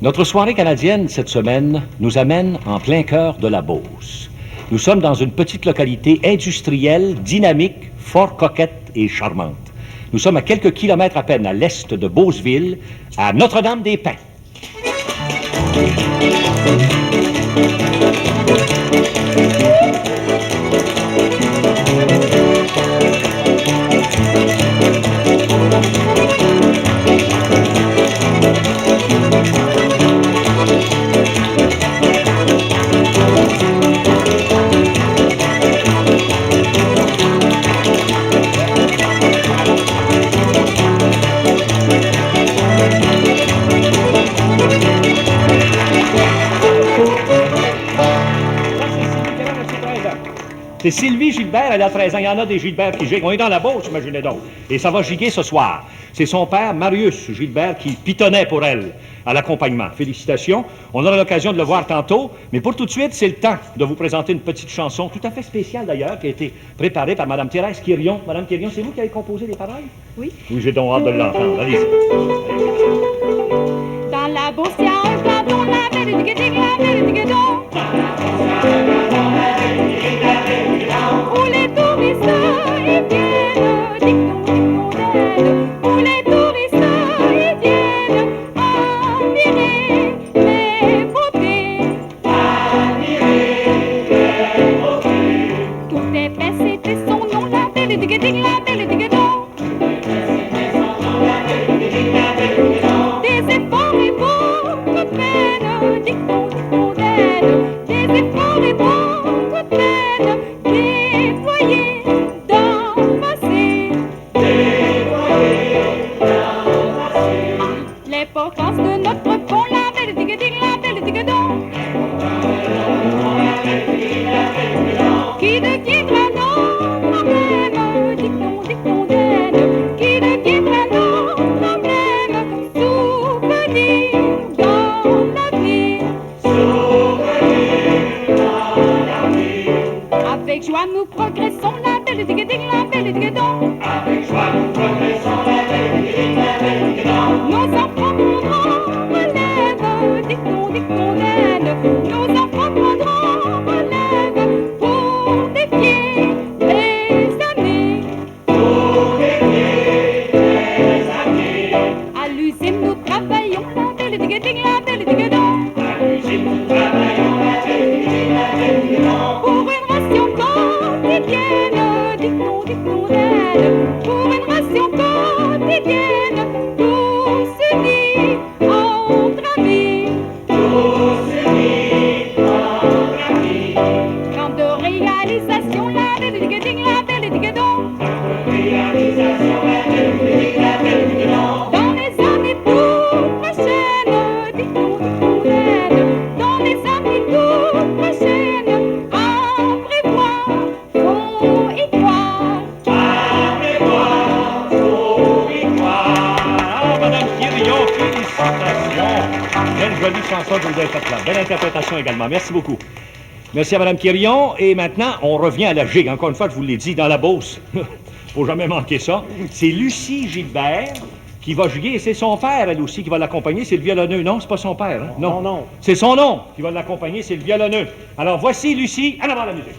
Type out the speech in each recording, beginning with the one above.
Notre soirée canadienne cette semaine nous amène en plein cœur de la Beauce. Nous sommes dans une petite localité industrielle, dynamique, fort coquette et charmante. Nous sommes à quelques kilomètres à peine à l'est de Beauceville, à Notre-Dame-des-Pins. C'est Sylvie Gilbert, elle a 13 ans. Il y en a des Gilbert qui giguent. On est dans la Beauce, imaginez donc. Et ça va giguer ce soir. C'est son père, Marius Gilbert, qui pitonnait pour elle à l'accompagnement. Félicitations. On aura l'occasion de le voir tantôt. Mais pour tout de suite, c'est le temps de vous présenter une petite chanson tout à fait spéciale d'ailleurs, qui a été préparée par Mme Thérèse Quirion. Mme Quirion, c'est vous qui avez composé les paroles? Oui. Oui, j'ai donc hâte de l'entendre. Allez-y. Dans la Beauce, il y a un canton, la belle du guéding, la belle du guédon. Où les touristes, ils viennent, dicton, d'aide. Où les touristes, ils viennent admirer les beautés. Tout est fait, c'était son nom, la belle du guéding, la belle du guédon. Des efforts et beaucoup de peine, dicton, d'aide. Des efforts et beaucoup de peine, déployés dans le passé. L'importance de notre pont, la belle du guéding, la belle du guédon. Qui deviendra nos problèmes, dicton, d'aide. Qui deviendra nos problèmes, souvenirs dans l'avenir. Avec joie nous progressons, la belle du guéding, la belle du guédon. Avec joie nous progressons, la belle du guéding, la belle du guédon. Nos enfants prendront relève, dicton, d'aide. Nos enfants prendront relève pour défier les années. À l'usine nous travaillons, la belle du guéding, la belle du guédon. À l'usine nous travaillons, la belle du guéding, la belle du guédon. Pour une ration quotidienne, dicton, d'aide. Pour une ration quotidienne, tous unis entre amis. Grande réalisation, la belle du guéding, la belle du guédon. Dans les années toutes prochaines, dicton, d'aide. Dans les années toutes prochaines, à prévoir, faut y croire. Ah, Mme Quirion, félicitations. Quelle jolie chanson que vous avez faite là. Belle interprétation également. Merci beaucoup. Merci à Mme Quirion. Et maintenant, on revient à la gigue. Encore une fois, je vous l'ai dit, dans la Beauce. Faut jamais manquer ça. C'est Lucie Gilbert qui va giguer. Et c'est son père, elle aussi, qui va l'accompagner. C'est le violonneux. Non, c'est pas son père. Hein? Non, non. C'est son nom qui va l'accompagner. C'est le violonneux. Alors, voici Lucie. En avant la musique.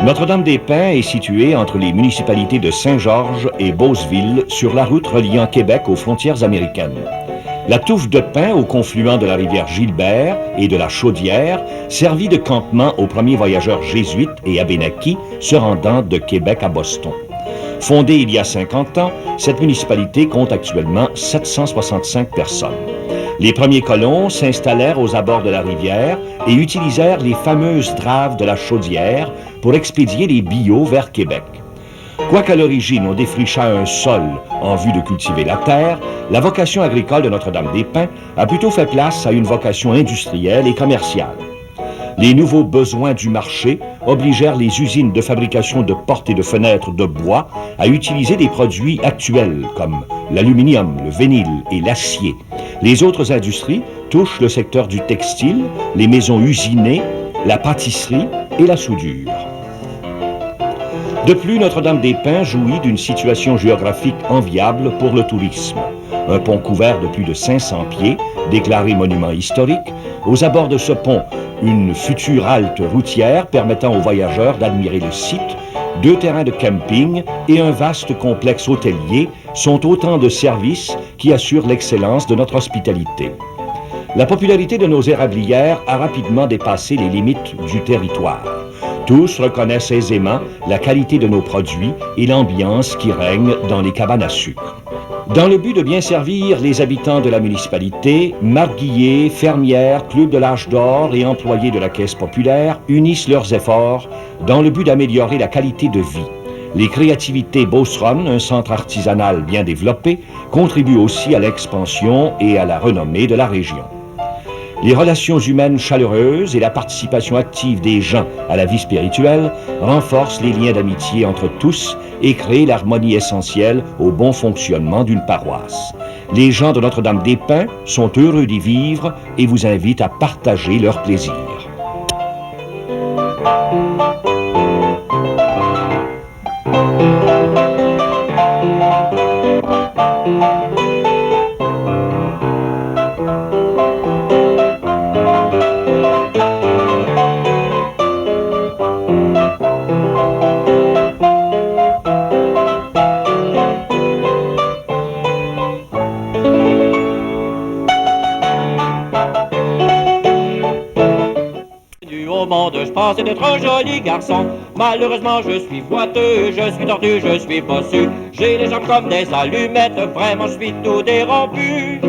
Notre-Dame-des-Pins est située entre les municipalités de Saint-Georges et Beauceville sur la route reliant Québec aux frontières américaines. La touffe de pin au confluent de la rivière Gilbert et de la Chaudière servit de campement aux premiers voyageurs jésuites et abénakis se rendant de Québec à Boston. Fondée il y a 50 ans, cette municipalité compte actuellement 765 personnes. Les premiers colons s'installèrent aux abords de la rivière et utilisèrent les fameuses draves de la Chaudière pour expédier les billots vers Québec. Quoiqu'à l'origine on défricha un sol en vue de cultiver la terre, la vocation agricole de Notre-Dame-des-Pins a plutôt fait place à une vocation industrielle et commerciale. Les nouveaux besoins du marché obligèrent les usines de fabrication de portes et de fenêtres de bois à utiliser des produits actuels comme l'aluminium, le vinyle et l'acier. Les autres industries touchent le secteur du textile, les maisons usinées, la pâtisserie et la soudure. De plus, Notre-Dame-des-Pins jouit d'une situation géographique enviable pour le tourisme. Un pont couvert de plus de 500 pieds, déclaré monument historique. Aux abords de ce pont, une future halte routière permettant aux voyageurs d'admirer le site, 2 terrains de camping et un vaste complexe hôtelier sont autant de services qui assurent l'excellence de notre hospitalité. La popularité de nos érablières a rapidement dépassé les limites du territoire. Tous reconnaissent aisément la qualité de nos produits et l'ambiance qui règne dans les cabanes à sucre. Dans le but de bien servir les habitants de la municipalité, marguilliers, fermières, clubs de l'âge d'or et employés de la Caisse populaire unissent leurs efforts dans le but d'améliorer la qualité de vie. Les créativités Beauceron, un centre artisanal bien développé, contribuent aussi à l'expansion et à la renommée de la région. Les relations humaines chaleureuses et la participation active des gens à la vie spirituelle renforcent les liens d'amitié entre tous et créent l'harmonie essentielle au bon fonctionnement d'une paroisse. Les gens de Notre-Dame-des-Pins sont heureux d'y vivre et vous invitent à partager leur plaisir. Je pensais d'être un joli garçon. Malheureusement je suis boiteux, je suis tordu, je suis bossu. J'ai les jambes comme des allumettes, vraiment je suis tout dérompu.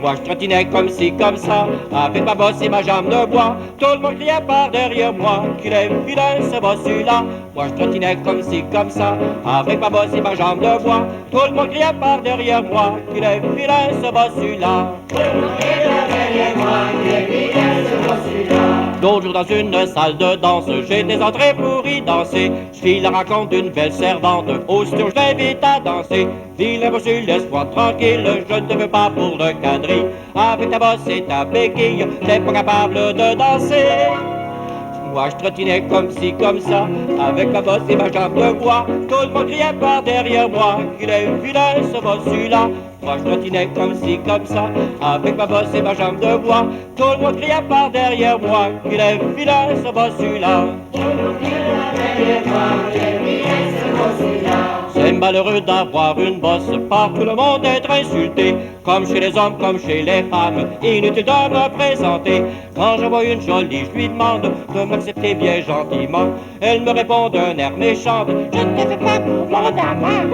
Moi je trottinais comme ci, comme ça, avec ma bosse et ma jambe de bois. Tout le monde criait par derrière moi, qu'il est vilain ce bossu-là. Moi je trottinais comme ci, comme ça, avec ma bosse et ma jambe de bois. Tout le monde criait par derrière moi, qu'il est vilain ce bossu-là. Tout le monde criait par derrière moi, qu'il est vilain ce bossu-là. L'autre jour dans une salle de danse, j'étais entré pour y danser. Je fis la rencontre d'une belle servante, aussitôt je l'invite à danser. Vilain bossu, laisse-moi tranquille, je ne te veux pas pour le quadrille. Avec ta bosse et ta béquille, t'es pas capable de danser. Moi je trottinais comme ci, comme ça, avec ma bosse et ma jambe de bois. Tout le monde criait par derrière moi, qu'il est vilain ce bossu-là. Moi je trottinais comme ci, comme ça, avec ma bosse et ma jambe de bois. Tout le monde criait par derrière moi, qu'il est vilain ce bossu-là. Tout le monde criait par derrière moi, qu'il est vilain ce bossu-là. C'est malheureux d'avoir une bosse, par tout le monde être insulté. Comme chez les hommes, comme chez les femmes, inutile de me présenter. Quand je vois une jolie, je lui demande de m'accepter bien gentiment. Elle me répond d'un air méchant, je ne te fais pas pour mon amant.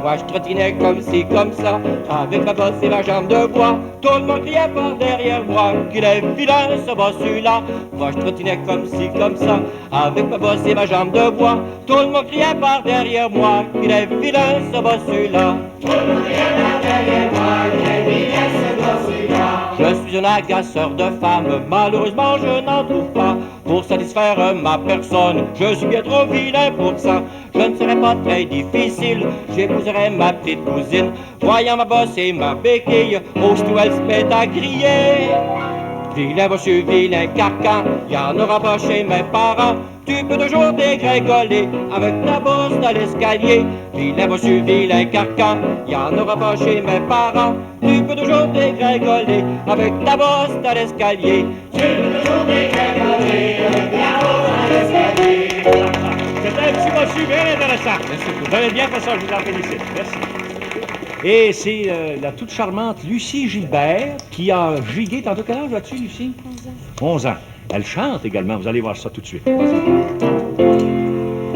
Moi je trottinais comme ci, comme ça, avec ma bosse et ma jambe de bois. Tout le monde criait par derrière moi, qu'il est vilain ce bossu-là. Moi je trottinais comme ci, comme ça, avec ma bosse et ma jambe de bois. Tout le monde criait par derrière moi, qu'il est vilain ce bossu-là. Tout le monde criait par derrière moi, qu'il est vilain ce bossu-là. Je suis un agaceur de femmes, malheureusement je n'en trouve pas. Pour satisfaire ma personne, je suis bien trop vilain pour ça. Je ne serais pas très difficile, j'épouserais ma petite cousine. Voyant ma bosse et ma béquille, aussitôt elle se met à crier. Vilain bossu, vilain carcan, y'en aura pas chez mes parents. Tu peux toujours dégringoler avec ta bosse dans l'escalier. Vilain bossu, vilain carcan, y'en aura pas chez mes parents. Tu peux toujours dégringoler avec ta bosse dans l'escalier. Tu peux toujours dégringoler avec ta bosse dans l'escalier. C'était un petit bossu bien intéressant. Vous avez bien fait ça, je vous en félicite. Merci. Et c'est la toute charmante Lucie Gilbert qui a gigué. Tantôt, quel âge as-tu, Lucie? 11 ans. Elle chante également. Vous allez voir ça tout de suite. Vas-y.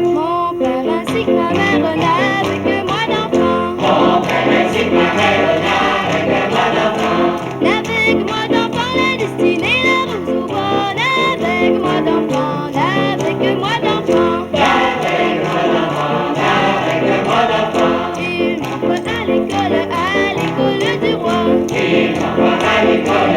Mon père ainsi que ma mère n'avaient que moi d'enfant. Mon père ainsi que ma mère n'avait que moi d'enfant. N'avait que moi d'enfant, la destinée, la rose au bois. N'avait que moi d'enfant, n'avait que moi d'enfant. N'avait que moi d'enfant, n'avait que moi d'enfant. Il m'envoie à l'école du roi. Il m'envoie à l'école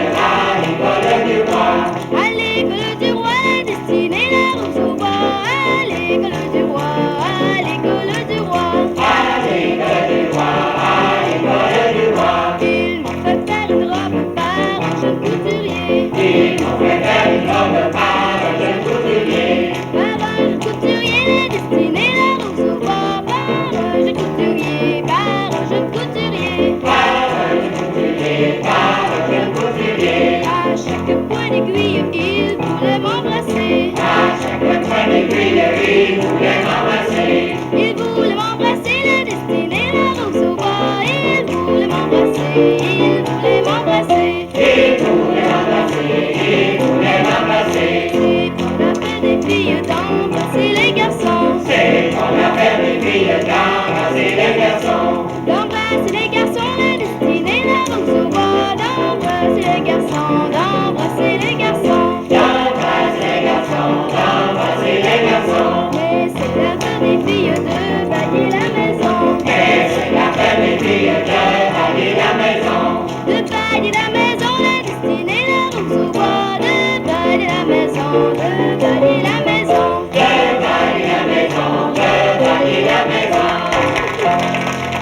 du roi. À l'école du roi, la destinée, la rose au bois. À l'école du roi, à l'école du roi. À l'école du roi, à l'école du roi. Ils m'ont fait faire une robe par un jeune couturier. Ils m'ont fait faire une robe par un jeune couturier. Par un jeune couturier, la destinée, la rose au bois. Par un jeune couturier, par un jeune couturier. Par un jeune couturier, par un jeune couturier. À chaque point d'aiguille, il voulait m'embrasser. À chaque point d'aiguille, il voulait m'embrasser. Il voulait m'embrasser, la destinée, la rose au bois. Il voulait m'embrasser, il voulait m'embrasser. Il voulait m'embrasser, il voulait m'embrasser. C'est pas l'affaire des filles d'embrasser les garçons. C'est qu'on a fait des filles d'embrasser les garçons. D'embrasser les garçons, la destinée, la rose au bois. D'embrasser les garçons, d'embrasser les garçons. D'embrasser les garçons, d'embrasser les garçons. Mais c'est l'affaire des filles de balayer la maison. Mais c'est l'affaire des filles de balayer la maison. De balayer la maison, la destinée, la rose au bois. De balayer la maison, de balayer la maison. De balayer la maison, de balayer la maison.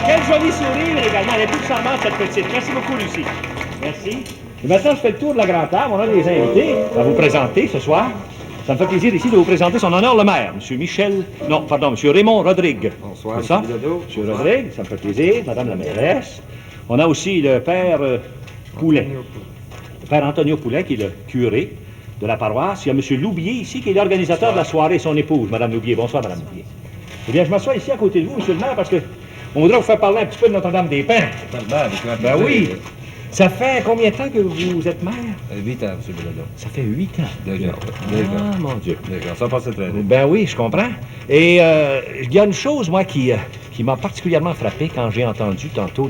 Quel joli sourire également. Elle est toute charmante, cette petite. Merci beaucoup, Lucie. Merci. Et maintenant, je fais le tour de la grande table. On a des invités à vous présenter ce soir. Ça me fait plaisir ici de vous présenter son honneur le maire, M. Michel... Non, pardon, M. Raymond Rodrigue. Bonsoir, C'est ça? M. Bilodeau. M. Rodrigue, ça me fait plaisir. Madame la mairesse. On a aussi le père Poulet. Le père Antonio Poulet, qui est le curé de la paroisse. Il y a M. Loubier ici, qui est l'organisateur de la soirée, son épouse, Mme Loubier. Bonsoir, Mme Loubier. Eh bien, je m'assois ici à côté de vous, M. le maire, parce que on voudrait vous faire parler un petit peu de Notre-Dame-des-Pins. Ben oui. Ça fait combien de temps que vous êtes maire? 8 ans, M. Bilodeau. Ça fait 8 ans. Déjà. Ah, mon Dieu. Déjà. Ça passe très vite. Ben oui, je comprends. Et il y a une chose, moi, qui m'a particulièrement frappé quand j'ai entendu tantôt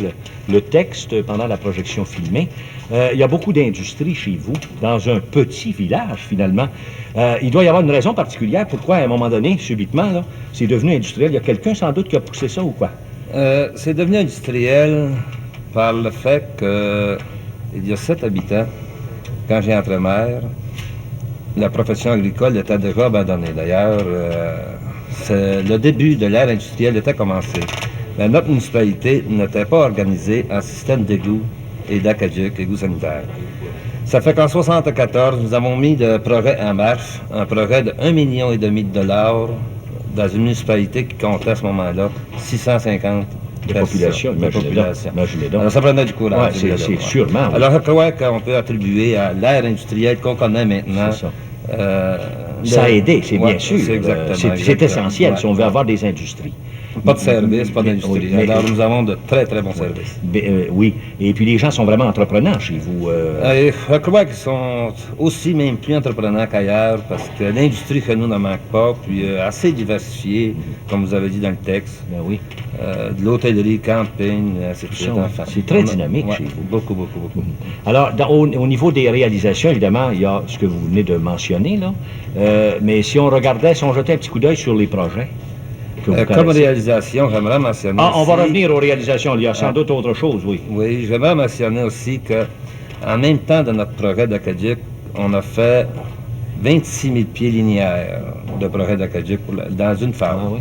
le texte pendant la projection filmée. Il y a beaucoup d'industries chez vous, dans un petit village, finalement. Il doit y avoir une raison particulière pourquoi, à un moment donné, subitement, là, c'est devenu industriel. Il y a quelqu'un, sans doute, qui a poussé ça ou quoi? C'est devenu industriel par le fait qu'il y a 7 habitants, quand j'ai entré maire, la profession agricole était déjà abandonnée. D'ailleurs, le début de l'ère industrielle était commencé. Mais notre municipalité n'était pas organisée en système d'égout et d'aqueduc, égout sanitaire. Ça fait qu'en 1974, nous avons mis le projet en marche, un projet de 1,5 million de dollars dans une municipalité qui comptait à ce moment-là 650 De population, imaginez donc. Alors, ça prenait du courage. Ouais, c'est sûrement. Oui. Alors, je crois qu'on peut attribuer à l'ère industrielle qu'on connaît maintenant. C'est ça. Ça a aidé, c'est bien sûr. C'est exactement. C'est essentiel si on veut ouais. avoir des industries. Pas de service, pas d'industrie. Oui, mais- Alors, nous avons de très, très bons services. Oui, et puis les gens sont vraiment entreprenants chez vous. Je crois qu'ils sont aussi même plus entreprenants qu'ailleurs parce que l'industrie chez nous ne manque pas, puis assez diversifiée, comme vous avez dit dans le texte. Ben oui. De l'hôtellerie, camping, c'est Ça, c'est très dynamique ouais, chez vous. Beaucoup, beaucoup, beaucoup. Alors, au niveau des réalisations, évidemment, il y a ce que vous venez de mentionner, là. Mais si on regardait, si on jetait un petit coup d'œil sur les projets que vous Comme connaissez. réalisation, j'aimerais mentionner Ah, on va aussi- revenir aux réalisations. Il y a sans Ah. doute autre chose, oui. Oui, j'aimerais mentionner aussi que en même temps de notre projet d'Acadic, on a fait 26 000 pieds linéaires de projet d'Acadic dans une phase. Ah oui,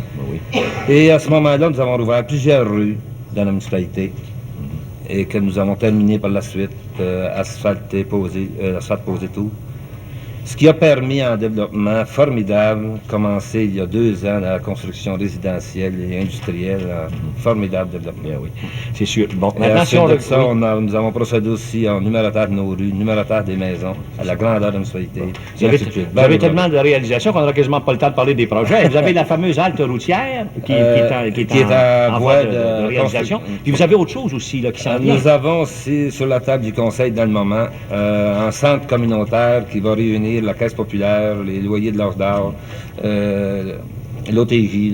ben oui. Et à ce moment-là, nous avons rouvert plusieurs rues dans la municipalité et que nous avons terminé par la suite, asphalte posé tout. Ce qui a permis un développement formidable, commencé il y a 2 ans dans la construction résidentielle et industrielle, un formidable développement. Bien oui, c'est sûr. Bon, Et maintenant, si ensuite on... de ça, nous avons procédé aussi au numérotage de nos rues, numérotage des maisons, à la grandeur de la municipalité. Vous avez tellement de réalisations qu'on n'aura quasiment pas le temps de parler des projets. Vous avez la fameuse halte routière qui est en voie de réalisation. Puis vous avez autre chose aussi là, qui s'en vient. Nous avons aussi sur la table du conseil dans le moment un centre communautaire qui va réunir la caisse populaire, les loyers de l'âge d'or, l'OTJ,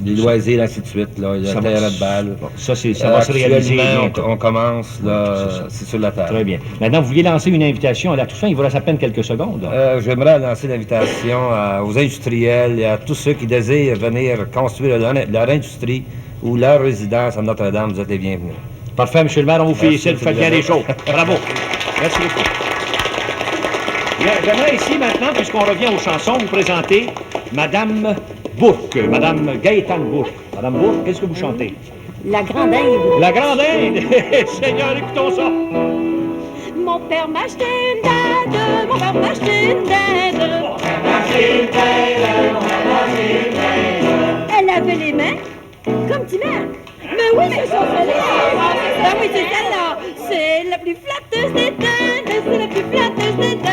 les loisirs, ainsi de suite, là, le terrain de balle. Bon, ça va se réaliser bientôt. On commence, là, c'est sur la table. Très bien. Maintenant, vous vouliez lancer une invitation à la Toussaint, il vous reste à peine quelques secondes. J'aimerais lancer l'invitation aux industriels et à tous ceux qui désirent venir construire leur industrie ou leur résidence à Notre-Dame. Vous êtes les bienvenus. Parfait, M. le maire, on vous félicite, vous faites bien les choses. Bravo. Merci beaucoup. Bien, j'aimerais ici maintenant, puisqu'on revient aux chansons, vous présenter Madame Bourque, Madame Gaëtane Bourque. Madame Bourque, qu'est-ce que vous chantez? La grande Inde. La grande Inde! Seigneur, écoutons ça! Mon père m'achetait une dinde, mon père m'achetait une dinde. Elle avait les mains comme Timère. Mais oui, c'est ça, ben oui, c'est celle-là. C'est la plus flatteuse des dindes, c'est la plus flatteuse des dindes.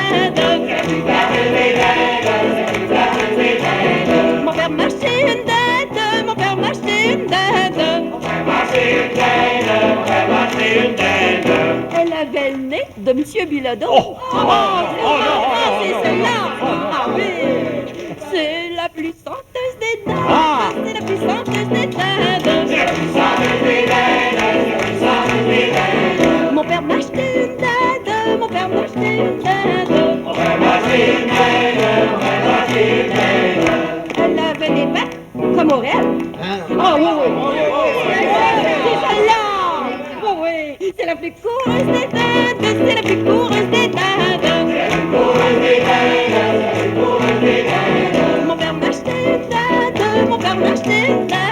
Mon père m'achetait une dinde, mon père m'achetait une dinde. Elle avait le nez de Monsieur Bilodeau. C'est celle-là. Ah oui, c'est la plus senteuse des dindes, c'est la plus senteuse des dindes. Mon père m'achetait une dinde, mon père m'achetait une dinde. Elle avait les mains comme Aurel. Ah oui, c'est celle-là. Oh oui, c'est la plus coureuse des dindes, c'est la plus coureuse des dindes. Mon père m'achetait une dinde, mon père m'achetait une dinde.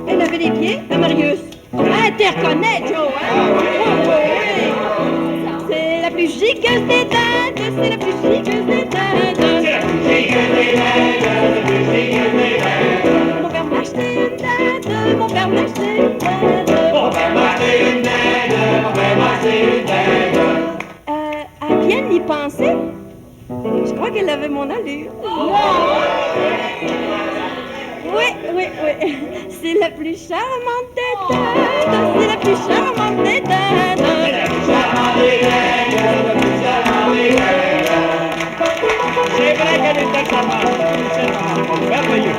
Elle avait les pieds à Marius. T'es reconnais, Joe, hein? Oui. C'est la plus chiqueuse des dindes, c'est la plus chiqueuse des dindes. Mon père m'achetait une dinde, mon père m'achetait une dinde. À bien y penser, je crois qu'elle avait mon allure. Oui. C'est la plus charmante des dindes, c'est la plus charmante des dindes. C'est vrai qu'elle était charmante. C'est merveilleux.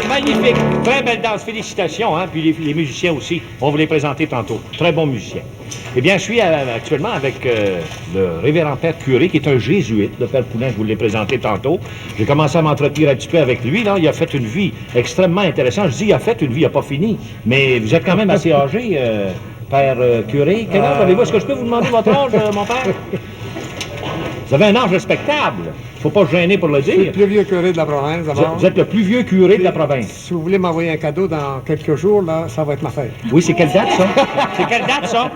Magnifique, très belle danse, félicitations, hein? Puis les musiciens aussi, on va vous les présenter tantôt. Très bons musiciens. Eh bien, je suis actuellement avec le révérend Père Curé, qui est un jésuite, le Père Poulin, je vous l'ai présenté tantôt. J'ai commencé à m'entretenir un petit peu avec lui, là. Il a fait une vie extrêmement intéressante. Je dis, il a fait une vie, il n'a pas fini. Mais vous êtes quand même assez âgé, Père Curé. Quel âge avez-vous? Est-ce que je peux vous demander votre âge, mon père? Vous avez un âge respectable. Il ne faut pas se gêner pour le Je suis le dire. plus vieux curé de la province, d'abord. Vous êtes le plus vieux curé de la province. Si vous voulez m'envoyer un cadeau dans quelques jours, là, ça va être ma fête. Oui, c'est quelle date, ça? C'est quelle date, ça?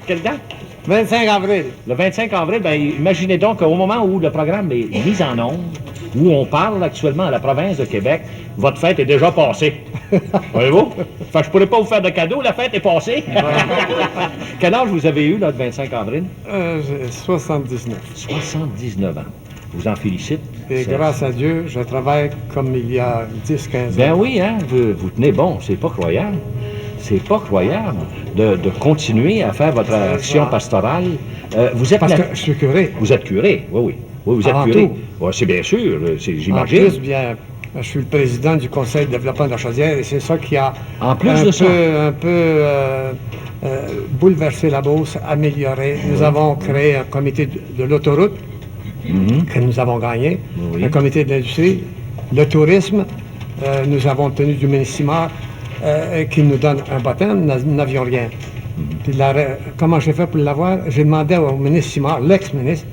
Quelle date? 25 avril. Le 25 avril, bien, imaginez donc qu'au moment où le programme est mis en onde, où on parle actuellement à la province de Québec, votre fête est déjà passée. Voyez-vous? Fait que je pourrais pas vous faire de cadeau, la fête est passée. Quel âge vous avez eu, là, le 25 avril? J'ai 79. 79 ans. Je vous en félicite. Et Ça- grâce à Dieu, je travaille comme il y a 10-15 ans. Ben oui, hein, vous tenez bon, c'est pas croyable. C'est pas croyable de continuer à faire votre action pastorale. Vous êtes Parce la- que je suis curé. Vous êtes curé, oui, oui. Oui, vous êtes Avant curé. tout. Ouais, c'est bien sûr, En j'imagine. plus, bien, je suis le président du Conseil de développement de la Chaudière et c'est ça qui a En plus de ça. un peu bouleversé la Beauce, amélioré. Nous avons créé un comité de l'autoroute que nous avons gagné, Oui. un comité de l'industrie, le tourisme. Nous avons obtenu du ministère qui nous donne un baptême, nous n'avions rien. Puis comment j'ai fait pour l'avoir? J'ai demandé au ministre Simard, l'ex-ministre,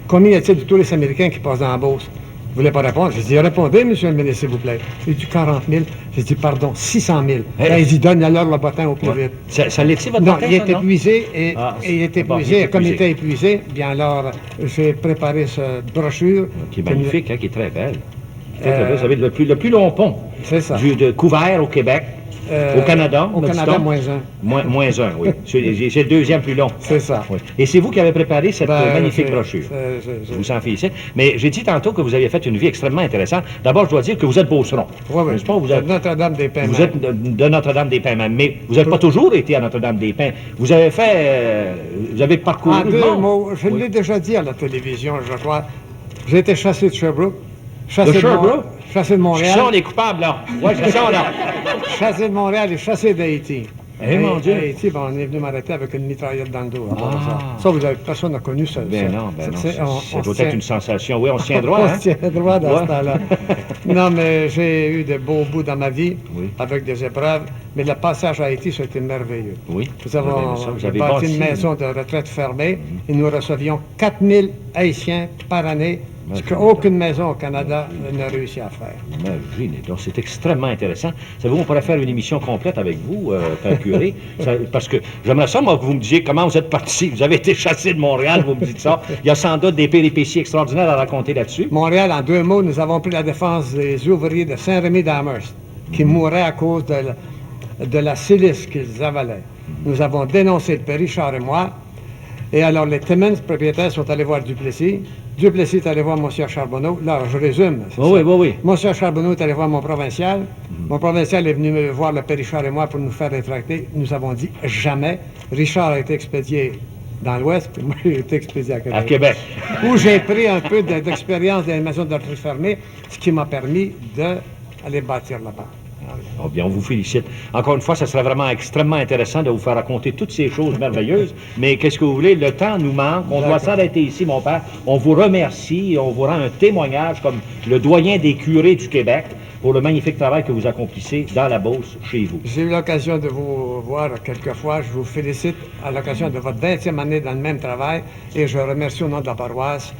combien y a-t-il de touristes américains qui passent dans la Beauce? Il ne voulait pas répondre. J'ai dit, répondez, monsieur le ministre, s'il vous plaît. Il dit 40 000. J'ai dit, pardon, 600 000. Hey. Là, il dit, donne-leur le baptême au plus vite. Ça l'est-il, votre Non, baptême, il ça, est non? épuisé et Ah, il est bon, épuisé. il est Comme il épuisé. était épuisé, bien alors, j'ai préparé cette brochure. Qui est que nous- magnifique, hein, qui est très belle. Très, très belle. Vous avez le plus long pont C'est ça. de couvert au Québec, au Canada. Au me Canada, dit-on. moins un. Moins un, oui. C'est le deuxième plus long. C'est ça. Oui. Et c'est vous qui avez préparé cette Ben, magnifique j'ai- brochure. j'ai- Je vous en félicite. Mais j'ai dit tantôt que vous aviez fait une vie extrêmement intéressante. D'abord, je dois dire que vous êtes beauceron. Oui, oui. N'est-ce pas? Vous êtes, Notre-Dame-des-Pins. vous êtes de Notre-Dame-des-Pins, mais vous n'avez pas toujours été à Notre-Dame-des-Pins. Vous avez fait... vous avez parcouru En le deux monde. mots, je Oui. l'ai déjà dit à la télévision, je crois. J'ai été chassé de Sherbrooke. De Chassé Sherbrooke? Chassé de Montréal. Ça, on est coupable, là. Oui, c'est ça, là. Chassé de Montréal et chassé d'Haïti. Eh, mon Dieu. Haïti, ben, on est venu m'arrêter avec une mitraillette dans le dos. Ah. Ça, personne n'a connu ça. Ben non, C'est- ça on doit se être tient- une sensation. Oui, on se tient droit, On hein? se tient droit dans Ouais. ce temps-là. Non, mais j'ai eu de beaux bouts dans ma vie, Oui. avec des épreuves. Mais le passage à Haïti, ça a été merveilleux. Oui. Nous avons Vous avez bâti bâti une maison de retraite fermée et nous recevions 4000 Haïtiens par année, ce qu'aucune maison au Canada n'a réussi à faire. Imaginez donc, c'est extrêmement intéressant. Savez-vous, on pourrait faire une émission complète avec vous, Père Curé, parce que j'aimerais ça, moi, que vous me disiez comment vous êtes parti. Vous avez été chassé de Montréal, vous me dites ça. Il y a sans doute des péripéties extraordinaires à raconter là-dessus. Montréal, en deux mots, nous avons pris la défense des ouvriers de Saint-Rémy-d'Amherst qui mouraient à cause de la silice qu'ils avalaient. Nous avons dénoncé le père Richard et moi. Et alors, les Timmins propriétaires sont allés voir Duplessis. Duplessis est allé voir Monsieur Charbonneau. Là, je résume. c'est Oui, ça. oui, oui. Monsieur Charbonneau est allé voir mon provincial. Mon provincial est venu me voir le père Richard et moi pour nous faire rétracter. Nous avons dit jamais. Richard a été expédié dans l'Ouest, puis moi, j'ai été expédié à Québec. À Québec. Où j'ai pris un peu d'expérience dans les maisons de retraite fermées, ce qui m'a permis d'aller bâtir là-bas. Oh, bien, on vous félicite. Encore une fois, ça serait vraiment extrêmement intéressant de vous faire raconter toutes ces choses merveilleuses. Mais qu'est-ce que vous voulez? Le temps nous manque. On doit s'arrêter ici, mon père. On vous remercie. On vous rend un témoignage comme le doyen des curés du Québec pour le magnifique travail que vous accomplissez dans la Beauce, chez vous. J'ai eu l'occasion de vous voir quelques fois. Je vous félicite à l'occasion de votre 20e année dans le même travail et je remercie au nom de la paroisse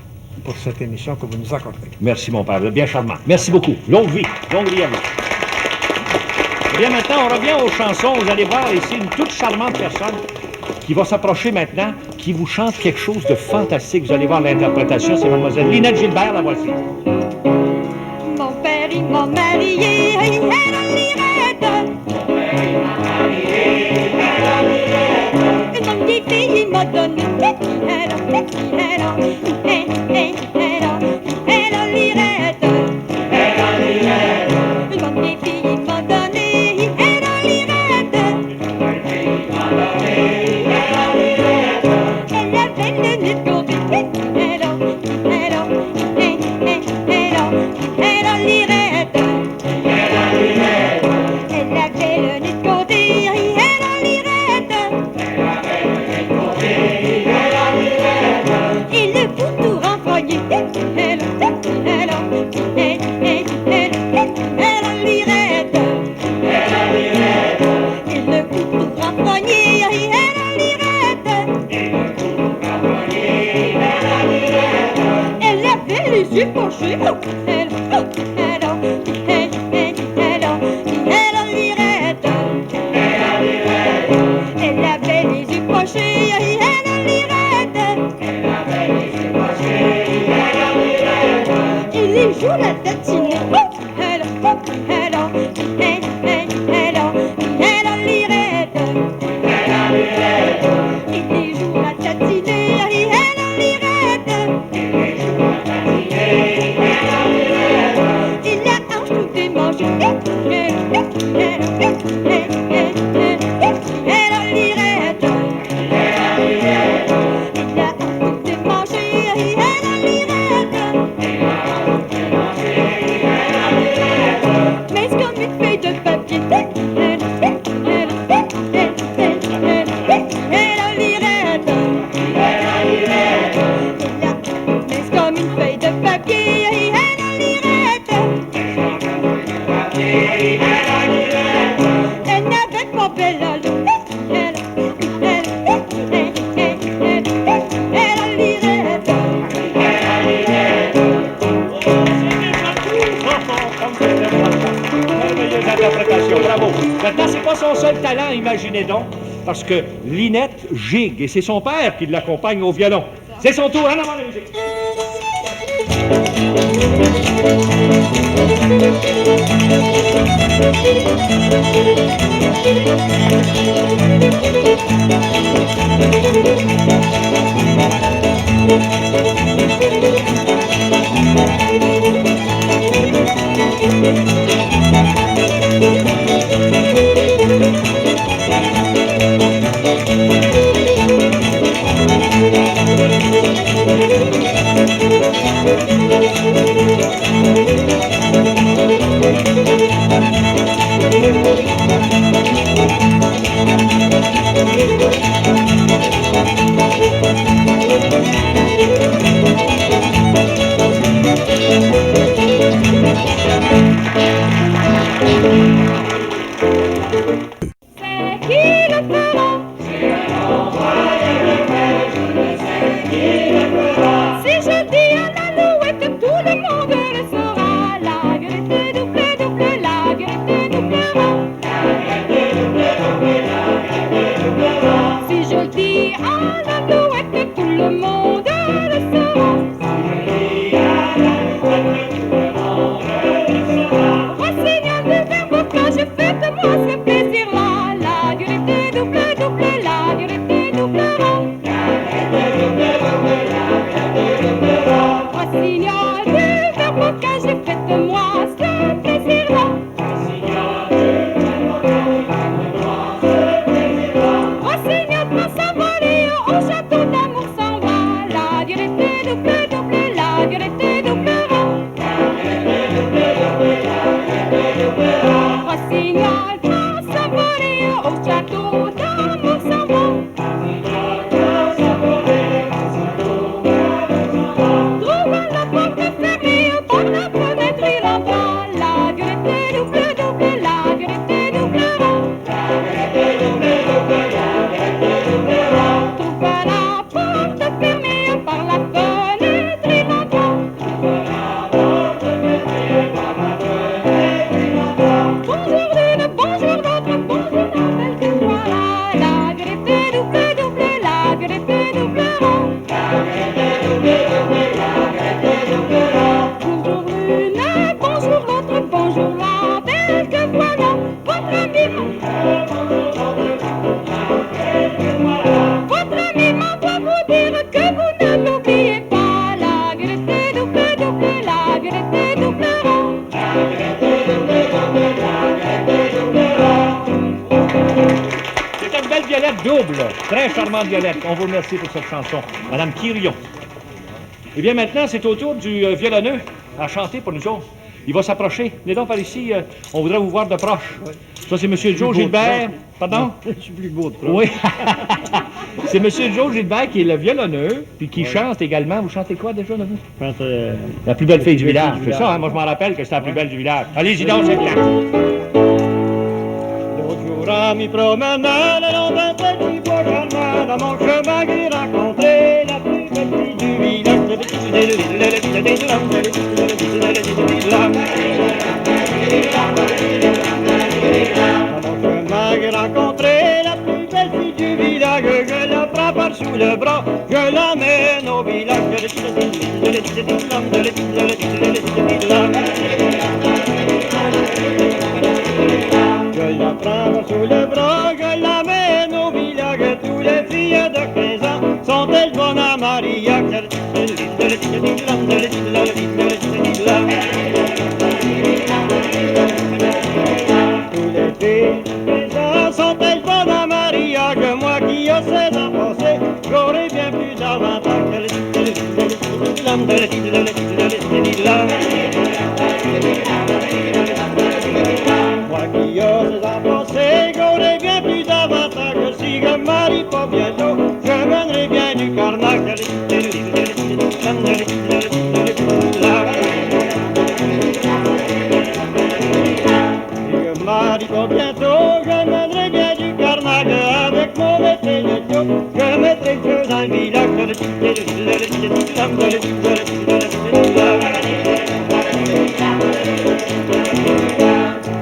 pour cette émission que vous nous accordez. Merci, mon père. Vous êtes bien charmant. Merci beaucoup. Longue vie. Longue vie à vous. Eh bien, maintenant, on revient aux chansons. Vous allez voir ici une toute charmante personne qui va s'approcher maintenant, qui vous chante quelque chose de fantastique. Vous allez voir l'interprétation. C'est mademoiselle Lynette Gilbert, la voici. Mon père, il m'a marié, il Une bonne vieille fille m'a donné, elle a lirette. Elle avait le nez de côté, elle a lirette. Elle avait le nez de côté, elle a lirette. Et le bouton renfroigné, elle a lirette. Et le bouton renfroigné, elle a lirette. Elle avait les yeux penchés, elle a lirette. Elle avait les yeux pochés, elle a lirette. Et les joues la tatinée, elle a lirette. Et les joues la tatinée, elle a lirette. Et la hanche tout démanchée, elle a lirette. Et la hanche tout démanchée, elle a lirette. Mais c'est comme une feuille de papier, elle a lirette. Mais c'est comme une feuille de papier, elle a lirette. Elle n'avait pas belle allure, elle a lirette. Merveilleuse interprétation, bravo. Maintenant, c'est pas son seul talent, imaginez donc, parce que Linette gigue et c'est son père qui l'accompagne au violon. C'est son tour, en avant la musique. C'est qui le fera? Si je dis à l'alouette, tout le monde le saura. La guerre double, double, la guerre doublera. double. Très charmante Violette. On vous remercie pour cette chanson. Madame Quirion. Eh bien, maintenant, c'est au tour du violonneux à chanter pour nous autres. Il va s'approcher. Venez donc par ici. On voudrait vous voir de proche. Ça, c'est M. Joe Gilbert. Pardon? Je suis plus beau de proche. Oui. C'est M. Joe Gilbert qui est le violonneux, puis qui chante également. Vous chantez quoi déjà, de vous? Je pense, La plus belle fille du village. C'est village. ça, hein? Moi, je m'en rappelle que c'était la plus belle du village. Allez-y donc, c'est bien. L'autre jour, à m'y promenade, le long d'un petit bois charmant, dans mon chemin, j'ai rencontré la plus belle fille du village. Dans mon chemin, j'ai rencontré la plus belle fille du village. Je la prends par sous le bras, je l'emmène au village. Je la prends sous le bras, je l'amène au village. Tous les filles de 15 ans sont-elles bonnes à mariage? Tous les filles de 15 ans sont-elles bonnes à mariage? Moi qui ai 16 ans passés, j'aurais bien plus d'avantages. Moi qui ai 16 ans passés, j'aurais bien plus d'avantages. Si je marie pas bientôt, je mènerai bien du carnage. Si je marie pas bientôt, je mènerai bien du carnage. Avec mon épée de Dieu, je mettrai le feu dans le village.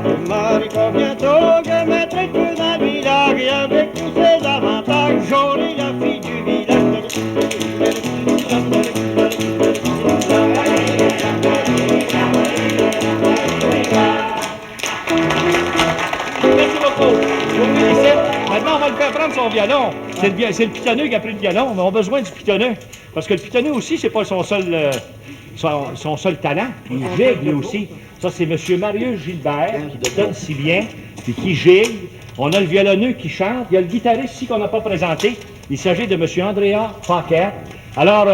Je marie pas bientôt, je mettrai le feu dans le village. Et avec tous ces avantages, j'aurai la fille du Merci beaucoup. Je vous félicite. Maintenant, on va le faire prendre son violon. C'est le pitonneux qui a pris le violon, mais on a besoin du pitonneux. Parce que le pitonneux aussi, c'est pas son seul, son seul talent. Il gigue, lui aussi. Ça, c'est M. Marius Gilbert, qui le donne si bien, puis qui gigue. On a le violonneux qui chante. Il y a le guitariste ici qu'on n'a pas présenté. Il s'agit de M. Andrea Paquet. Alors,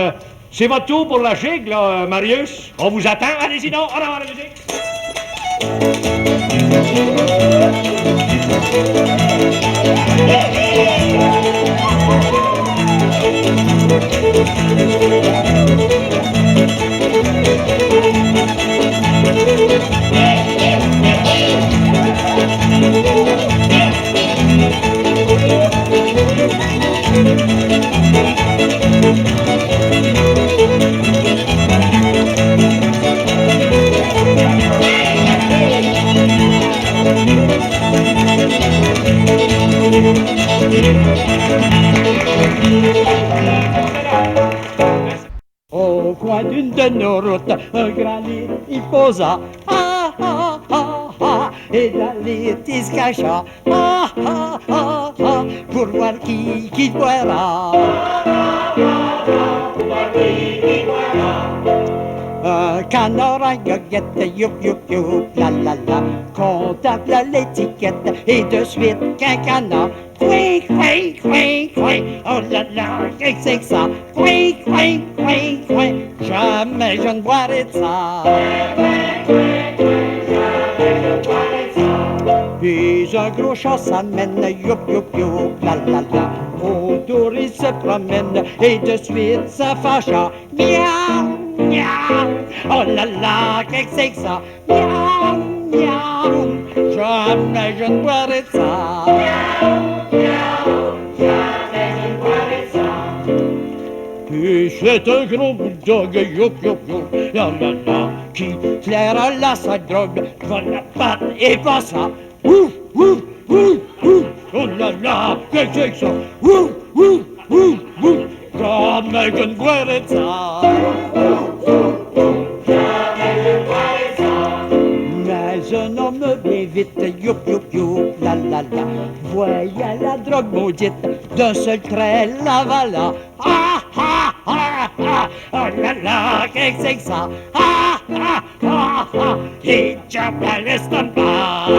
c'est votre tour pour la gigue, là, Marius. On vous attend. Allez-y donc. En avant la musique. Au coin d'une de nos routes, un grand lit il posa, ah ah ah ah, et dans le lit il se cacha, ah ah ah ah, pour voir qui boira. Un canard à goguette, youp youp youp, la la la, contemple l'étiquette et de suite qu'un canard. Coin, coin, coin, coin, oh là là, qu'est-ce que c'est que ça? Coin, coin, coin, coin, jamais je ne boirai de ça. Puis un gros chat s'amène, youp youp youp, la la la, autour il se promène et de suite ça fâcha. Miaou, miaou, oh là là, qu'est-ce que c'est que ça? Miaou, miaou, jamais je ne boirai de ça. Puis c'est un gros bulldog, youp youp youp, la la la, qui flaira la sa drogue, va la battre et pas ça. Ouf, ouf, ouf, ouf, oh là là, qu'est-ce que c'est que ça? Ouf, ouf, ouf, ouf, jamais je ne boirai de ça. Mais un homme bien vite, youp youp youp, la la la, voyant la drogue maudite, d'un seul trait l'avala. Ah ah ah ah, oh là là, qu'est-ce que c'est que ça? Ah ah ah ah, il chope à l'estomac.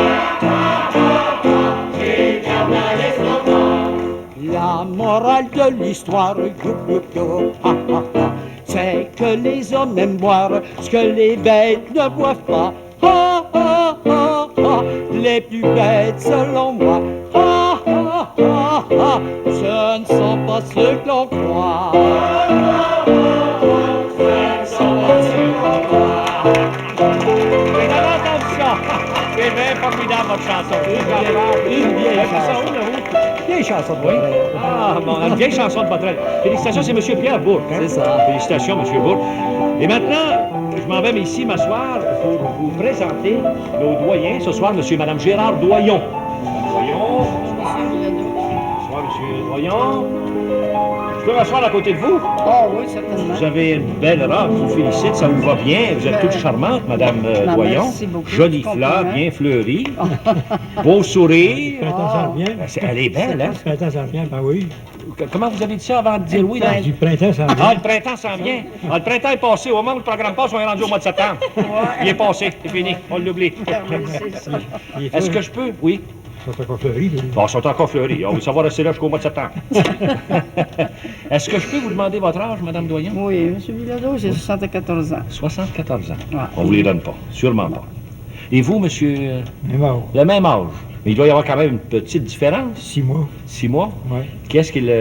morale de l'histoire, youp, youp, youp, ha, ha, ha, c'est que les hommes aiment boire ce que les bêtes ne boivent pas. Ha, ha, ha, ha, les plus bêtes selon moi. Ha, ha, ha, ha, ce ne sont pas ceux que l'on croit. C'est bien formidable, votre chanson. Une vieille Ça, chanson. où, là, où? Vieille chanson de Oui. Botrel. Ah, bon, une vieille chanson de Botrel. Félicitations, c'est M. Pierre Bourque. Hein? C'est ça. Félicitations, M. Bourque. Et maintenant, je m'en vais ici m'asseoir pour vous présenter nos doyens. Ce soir, M. et Mme Gérard Doyon. Mme Doyon. Bonsoir, M. Doyon. Je peux m'asseoir à côté de vous? Oh oui, certainement. Vous avez une belle robe, je vous félicite, ça vous va bien. Vous êtes toute charmante, Madame Doyon. Merci beaucoup. Jolie Je comprends, fleur, hein. bien fleurie. Beau sourire. Printemps s'en vient. Elle est belle, hein? Le printemps s'en vient, ben oui. Comment vous avez dit ça avant de dire oui? là? Du printemps s'en vient. Ah, le printemps s'en vient. Ah, le printemps est passé. Au moment où le programme passe, on est rendu au mois de septembre. Il est passé, c'est fini, on l'oublie. C'est ça. Est-ce que je peux? Oui. Ils sont encore fleuris. là. Bon, ils sont encore fleuris. On va savoir rester là jusqu'au mois de septembre. Est-ce que je peux vous demander votre âge, Madame Doyon? Oui, M. Bilodeau, j'ai 74 ans. 74 ans. Ouais. On vous les donne pas. Sûrement pas. Et vous, monsieur? Mais mort. Le même âge. Mais il doit y avoir quand même une petite différence. 6 mois. 6 mois? Oui. Qu'est-ce qu'il...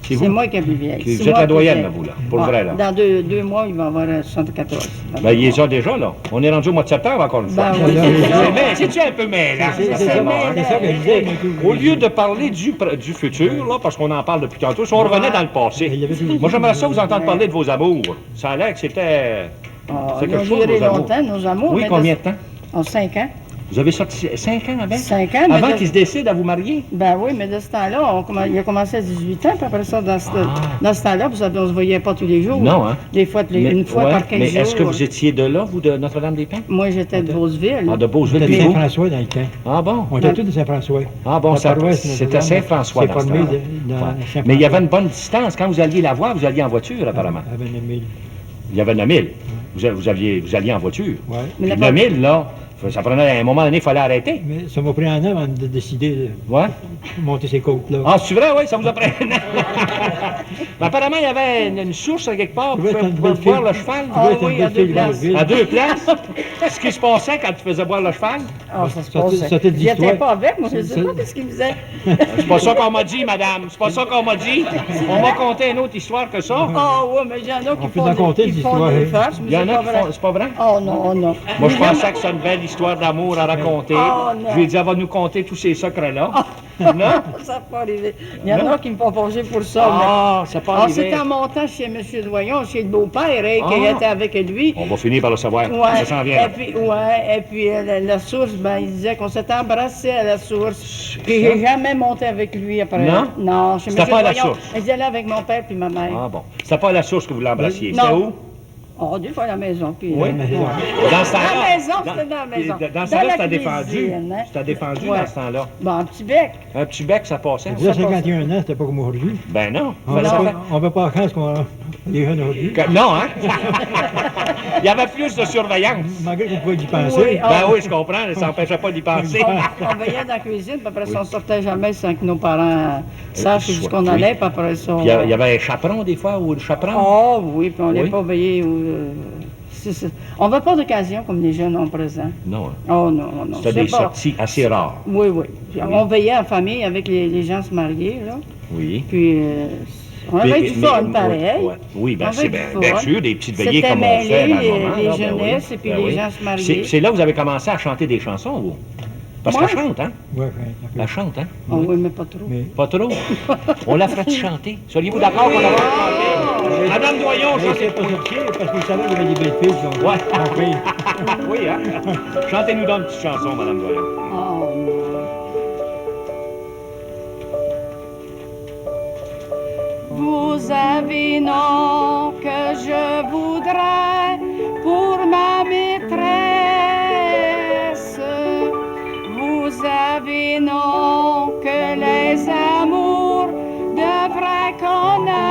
C'est C'est vous? moi qui ai plus vieille. Vous C'est êtes moi la plus doyenne, vieille. là, vous, là. Pour Ah, vrai, là. Dans deux mois, il va avoir 74. Ben, il les a déjà, là. On est rendu au mois de septembre, encore une fois. Ben oui, c'est ça. C'est-tu un peu mêlant? C'est C'est ça, bon, hein? c'est ça que je disais. Au lieu de parler du futur, là, parce qu'on en parle depuis tantôt, si on revenait dans le passé. Il y avait tout- Moi, j'aimerais ça vous entendre parler de vos amours. Ça a l'air que c'était... Ah, C'est ils ont quelque chose, duré vos amours. longtemps, nos amours. Oui, mais combien de temps? En 5 ans. Vous avez sorti 5 ans avec? 5 ans, mais Avant de- qu'ils se décident à vous marier? Ben oui, mais de ce temps-là, il a commencé à 18 ans, puis après ça, dans ce temps-là, vous savez, on se voyait pas tous les jours. Non, hein? Des fois, une fois ouais, par 15 mais jours. est-ce que vous étiez de là, vous, de Notre-Dame-des-Pins? Moi, j'étais de Beauceville. Ah, de On Beauceville, était puis de vous? Saint-François dans le temps. Ah bon? On était tous de Saint-François. Ah bon, La ça- paroisse c'était Notre-Dame, Saint-François c'est dans ce formé temps-là. dans Ouais. Saint-François. Mais il y avait une bonne distance. Quand vous alliez la voir, vous alliez en voiture, apparemment. Avec une mille. Il y avait 9000. Vous alliez en voiture. Ouais. Mais Puis la- 9000, là, ça prenait, à un moment donné, il fallait arrêter. Mais ça m'a pris un an avant de décider Ouais. de monter ces côtes-là. Ah, c'est vrai, oui, ça vous a pris un an. Mais apparemment, il y avait une source à quelque part. Vous Oui, pouvez c'est une boire belle le cheval. Ah Tu vois, oui, c'est une à belle deux fille, la places. ville. À 2 places. Qu'est-ce qui se passait quand tu faisais boire le cheval? Ah, ça se Ça passait. te dit Il était l'histoire. pas avec, moi, je sais Ça- pas qu'est-ce qu'il faisait. C'est pas ça qu'on m'a dit, madame. C'est pas ça qu'on m'a dit. On m'a conté une autre histoire que ça. Ah oui, mais il y en a qui On peut font en des, compter, qui des font histoires, des hein. farces, mais Il y en c'est a pas qui vrai. font... C'est pas vrai? Oh non, non. Moi, je pensais que c'était une belle histoire d'amour à raconter. Oh, non. Je lui ai dit, elle va nous conter tous ces secrets-là. Non? Ça n'a pas arrivé. Il y en Non. a qui me font pencher pour ça. Ah, ça pas Ah, arrivé. c'était en montant chez M. Doyon, chez le beau-père, hein, qui Ah. était avec lui. On va finir par le savoir. Ça s'en vient. Et puis, la source, ben, il disait qu'on s'était embrassé à la source. Puis j'ai jamais monté avec lui après. Non? Non, chez M. C'était pas à la Doyon. source? Il allait avec mon père puis ma mère. Ah bon. C'était pas à la source que vous l'embrassiez. Non. C'était où? Oh, des fois à la maison. Puis, Oui. mais- Dans ce temps-là. Dans la maison, c'était dans la maison. Dans ce Dans temps-là, la c'était défendu. cuisine, hein. C'était défendu Ouais. dans ce temps-là. Bon, un petit bec. Un petit bec, ça passait. Déjà, 51 ans, c'était pas comme aujourd'hui. Ben non. On Ben, ça fait- ne veut pas la chance qu'on les jeunes aujourd'hui. Non, hein? Il y avait plus de surveillance. Malgré qu'on pouvait y penser. Oui, ah. Ben oui, je comprends. Ça n'empêchait pas d'y penser. On veillait dans la cuisine, puis après ça, on sortait jamais sans que nos parents sachent soit- où qu'on oui. allait, puis après ça... Puis il y avait un chaperon, des fois, ou le chaperon. Oh oui, puis on Oui. n'est pas veillé. On ne veut pas d'occasion comme les jeunes ont présent. Non, hein. Oh non, non. C'était c'est des pas- sorties assez rares. Oui, oui. Puis on veillait en famille avec les gens se marier, là. Oui. Puis on avait du Mais- fun, mais- pareil. ouais. Oui, ben On c'est avait bien, du bien fun. sûr, des petites veillées C'était comme on fait mêlé, dans le moment. les là, ben jeunesses oui. et puis Ben les oui. gens se marier. C'est là que vous avez commencé à chanter des chansons, vous? Parce Moi? qu'elle chante, hein? Ouais, Elle chante, hein? Oh, oui, mais pas trop. mais Pas trop. On la ferait chanter. Seriez-vous d'accord qu'on la ferait chanter? Madame Doyon, je chantez sais pas sortir parce que je savais qu'il y avait des belles filles qui ont Ouais. compris. Oui, hein? Chantez-nous donc une petite chanson, Madame Doyon. Oh non. Vous avez nom que je voudrais pour ma maîtresse. Vous avez nom que les amours devraient connaître.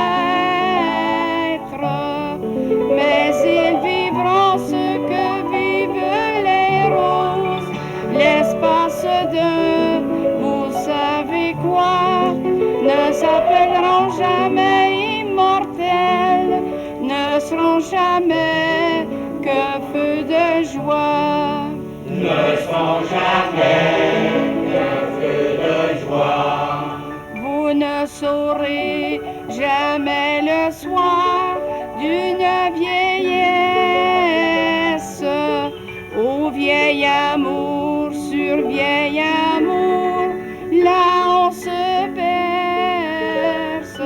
Mais ils vivront ce que vivent les roses. L'espace de vous savez quoi ne s'appellera jamais qu'un feu de joie. Ne sont jamais qu'un feu de joie. Vous ne saurez jamais le soir d'une vieillesse, ô vieil amour sur vieil amour, là on se berce.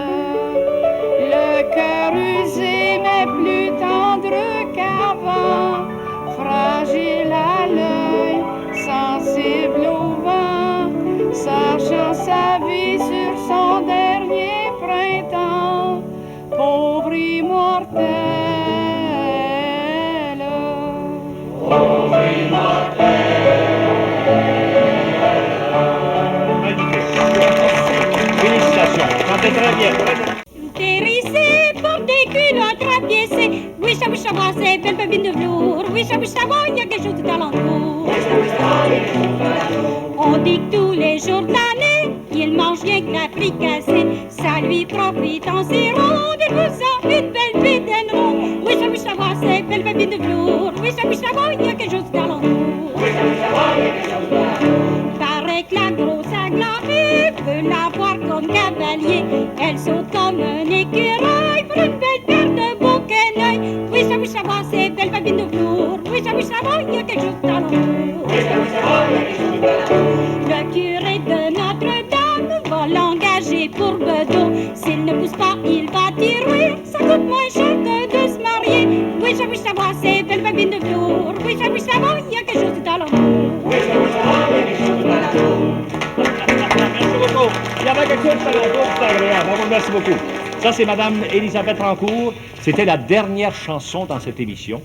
Le cœur usé mais plus tendre qu'avant, fragile à l'œil, sensible au vent, sachant sa vie sur son dernier printemps, pauvre immortel. Pauvre Félicitations. Chantez très bien. Terrissé pour des culottes rapiécées, oui, ça c'est belle babine de velours, oui, ça il y a quelque chose de talentour. On dit que tous les jours de l'année, il mange rien que la fricassée, ça lui profite en sirop, il vous a une belle bédaine ronde, oui, ça c'est belle babine de velours, oui, ça il y a quelque chose de talentour. Paraît que la grosse aglarée peut l'avoir comme cavalier, elle saute comme un écureuil pour une belle paire de beaux quenouilles. Oui, ça c'est belle babine de velours, oui, ça il y a quelque chose de talentour. Le curé de Notre-Dame va l'engager pour bedeau, s'il ne pousse pas, il va tirer, ça coûte moins cher que de se marier. Oui, ça c'est belle babine de velours, oui, ça il y a quelque chose de talentour. Merci beaucoup. Il y avait quelque chose de talentueux, c'est agréable. Bravo, merci beaucoup. Ça, c'est Madame Elisabeth Rancourt. C'était la dernière chanson dans cette émission.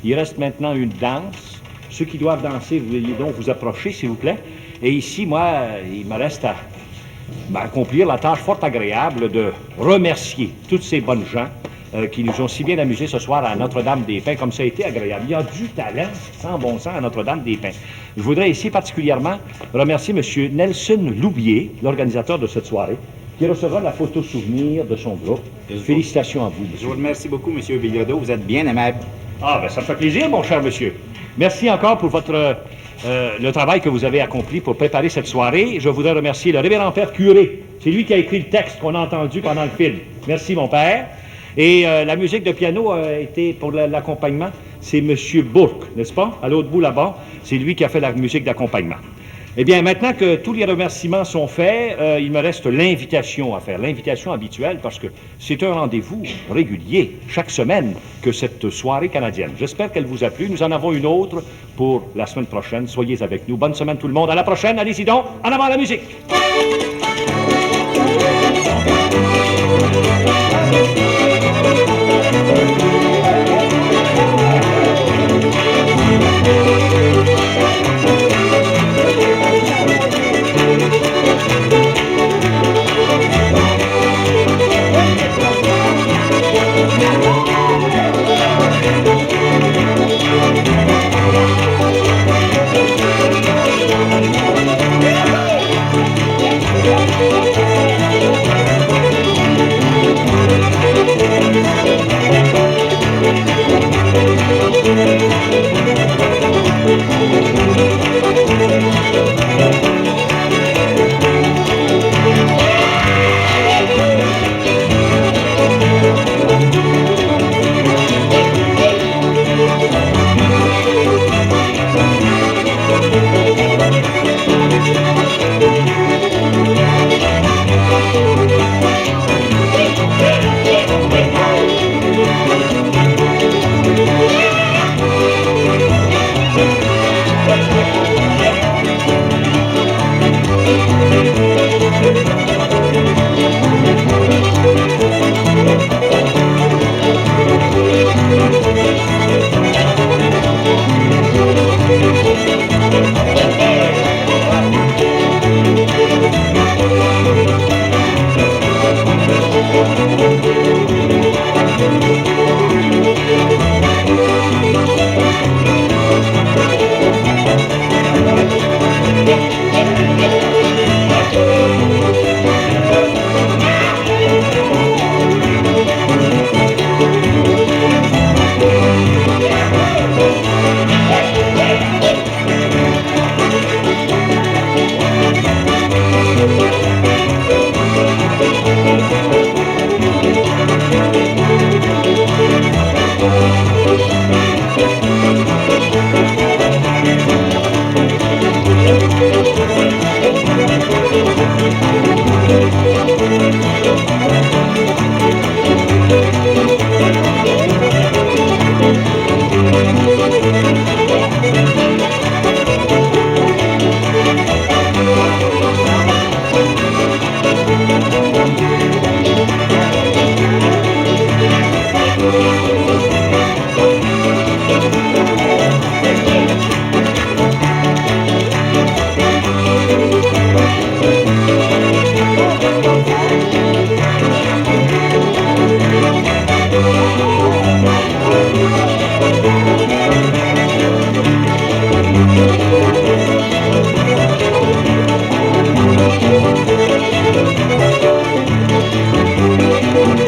Il reste maintenant une danse. Ceux qui doivent danser, veuillez donc vous approcher, s'il vous plaît. Et ici, moi, il me reste à accomplir la tâche fort agréable de remercier toutes ces bonnes gens qui nous ont si bien amusés ce soir à Notre-Dame-des-Pins, comme ça a été agréable. Il y a du talent, sans bon sens, à Notre-Dame-des-Pins. Je voudrais ici particulièrement remercier M. Nelson Loubier, l'organisateur de cette soirée, qui recevra la photo souvenir de son groupe. Félicitations à vous, monsieur. Je vous remercie beaucoup, M. Bilodeau. Vous êtes bien aimable. Ah, ben ça me fait plaisir, mon cher monsieur. Merci encore pour le travail que vous avez accompli pour préparer cette soirée. Je voudrais remercier le révérend père curé. C'est lui qui a écrit le texte qu'on a entendu pendant le film. Merci, mon père. Et la musique de piano a été pour l'accompagnement, c'est M. Bourque, n'est-ce pas? À l'autre bout là-bas, c'est lui qui a fait la musique d'accompagnement. Eh bien, maintenant que tous les remerciements sont faits, il me reste l'invitation à faire, l'invitation habituelle, parce que c'est un rendez-vous régulier, chaque semaine, que cette soirée canadienne. J'espère qu'elle vous a plu. Nous en avons une autre pour la semaine prochaine. Soyez avec nous. Bonne semaine tout le monde. À la prochaine. Allez-y donc. En avant la musique. Thank you.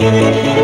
Thank you.